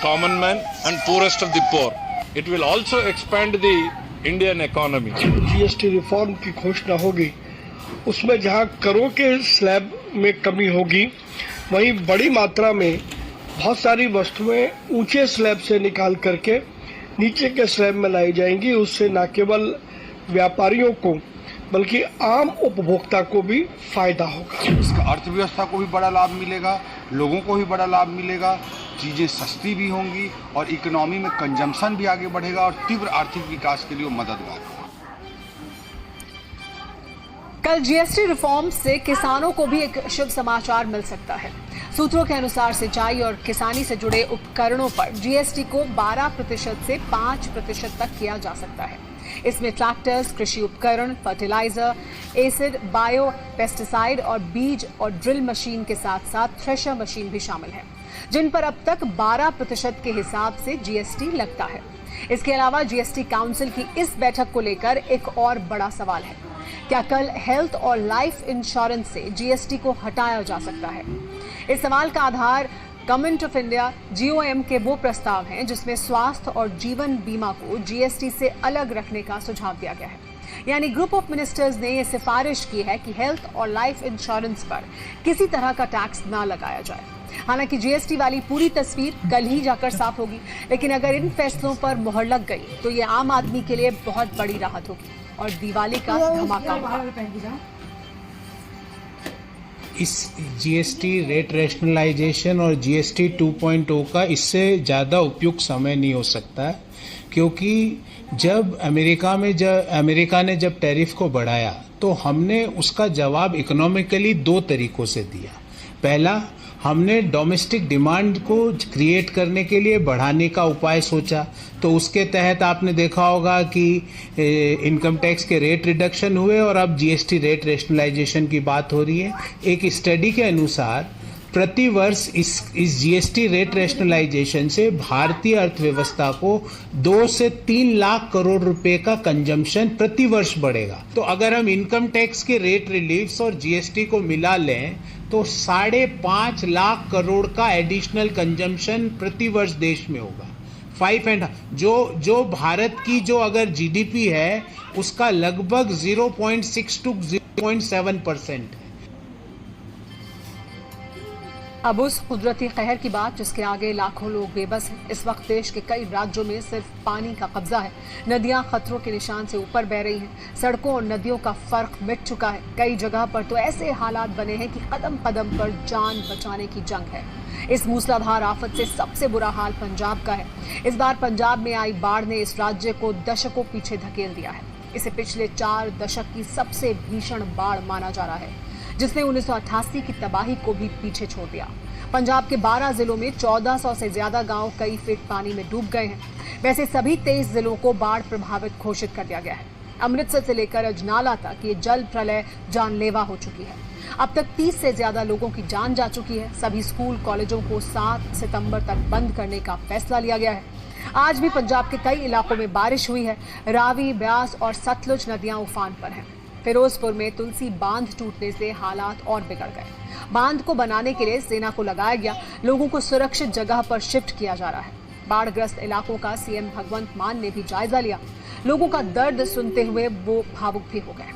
common man and poorest of the poor. It will also expand the Indian economy. GST reform की घोषणा होगी, उसमें जहां करों के स्लैब में कमी होगी, वहीं बड़ी मात्रा में बहुत सारी वस्तुएं ऊंचे स्लैब से निकाल करके नीचे के स्लैब में लाई जाएंगी। उससे न केवल व्यापारियों को बल्कि आम उपभोक्ता को भी फायदा होगा। इसका अर्थव्यवस्था को भी बड़ा लाभ मिलेगा, लोगों को भी बड़ा लाभ मिलेगा, चीज़ें सस्ती भी होंगी और इकोनॉमी में कंजम्पशन भी आगे बढ़ेगा और तीव्र आर्थिक विकास के लिए मददगार होगा। कल जीएसटी रिफॉर्म से किसानों को भी एक शुभ समाचार मिल सकता है। सूत्रों के अनुसार सिंचाई और किसानी से जुड़े उपकरणों पर जीएसटी को 12% से 5% तक किया जा सकता है। इसमें ट्रैक्टर्स, कृषि उपकरण, फर्टिलाइजर, एसिड, बायो पेस्टिसाइड और बीज और ड्रिल मशीन के साथ साथ थ्रेशर मशीन भी शामिल है, जिन पर अब तक 12% के हिसाब से जीएसटी लगता है। इसके अलावा जीएसटी काउंसिल की इस बैठक को लेकर एक और बड़ा सवाल है, क्या कल हेल्थ और लाइफ इंश्योरेंस से जीएसटी को हटाया जा सकता है? इस सवाल का आधार गवर्नमेंट ऑफ इंडिया GOM के वो प्रस्ताव हैं जिसमें स्वास्थ्य और जीवन बीमा को जीएसटी से अलग रखने का सुझाव दिया गया है। यानी ग्रुप ऑफ मिनिस्टर्स ने यह सिफारिश की है कि हेल्थ और लाइफ इंश्योरेंस पर किसी तरह का टैक्स ना लगाया जाए। हालांकि जीएसटी वाली पूरी तस्वीर कल ही जाकर साफ होगी, लेकिन अगर इन फैसलों पर मोहर लग गई तो ये आम आदमी के लिए बहुत बड़ी राहत होगी और दिवाली का धमाका होगा। इस जीएसटी रेट रैशनलाइजेशन और जीएसटी 2.0 का इससे ज़्यादा उपयुक्त समय नहीं हो सकता, क्योंकि जब अमेरिका ने जब टैरिफ को बढ़ाया तो हमने उसका जवाब इकोनॉमिकली 2 तरीकों से दिया। पहला, हमने डोमेस्टिक डिमांड को क्रिएट करने के लिए बढ़ाने का उपाय सोचा, तो उसके तहत आपने देखा होगा कि इनकम टैक्स के रेट रिडक्शन हुए और अब जीएसटी रेट रैशनलाइजेशन की बात हो रही है। एक स्टडी के अनुसार प्रति वर्ष इस जीएसटी रेट रैशनलाइजेशन से भारतीय अर्थव्यवस्था को 2 से 3 लाख करोड़ रुपए का कंजम्पशन प्रति वर्ष बढ़ेगा। तो अगर हम इनकम टैक्स के रेट रिलीफ्स और जीएसटी को मिला लें तो 5.5 लाख करोड़ का एडिशनल कंजम्पशन प्रति वर्ष देश में होगा। 5.5 जो भारत की जो अगर जीडीपी है उसका लगभग 0.6 to 0.7% है। अब उस कुदरती कहर की बात जिसके आगे लाखों लोग बेबस हैं। इस वक्त देश के कई राज्यों में सिर्फ पानी का कब्जा है। नदियां खतरों के निशान से ऊपर बह रही हैं। सड़कों और नदियों का फर्क मिट चुका है। कई जगह पर तो ऐसे हालात बने हैं कि कदम कदम पर जान बचाने की जंग है। इस मूसलाधार आफत से सबसे बुरा हाल पंजाब का है। इस बार पंजाब में आई बाढ़ ने इस राज्य को दशकों पीछे धकेल दिया है। इसे पिछले 4 दशक की सबसे भीषण बाढ़ माना जा रहा है, जिसने 1988 की तबाही को भी पीछे छोड़ दिया। पंजाब के 12 जिलों में 1400 से ज्यादा गांव कई फीट पानी में डूब गए हैं। वैसे सभी 23 जिलों को बाढ़ प्रभावित घोषित कर दिया गया है। अमृतसर से लेकर अजनाला तक ये जल प्रलय जानलेवा हो चुकी है। अब तक 30 से ज्यादा लोगों की जान जा चुकी है। सभी स्कूल कॉलेजों को 7 सितंबर तक बंद करने का फैसला लिया गया है। आज भी पंजाब के कई इलाकों में बारिश हुई है। रावी, ब्यास और सतलुज नदियां उफान पर हैं। फिरोजपुर में तुलसी बांध टूटने से हालात और बिगड़ गए। बांध को बनाने के लिए सेना को लगाया गया। लोगों को सुरक्षित जगह पर शिफ्ट किया जा रहा है। बाढ़ग्रस्त इलाकों का सीएम भगवंत मान ने भी जायजा लिया। लोगों का दर्द सुनते हुए वो भावुक भी हो गए।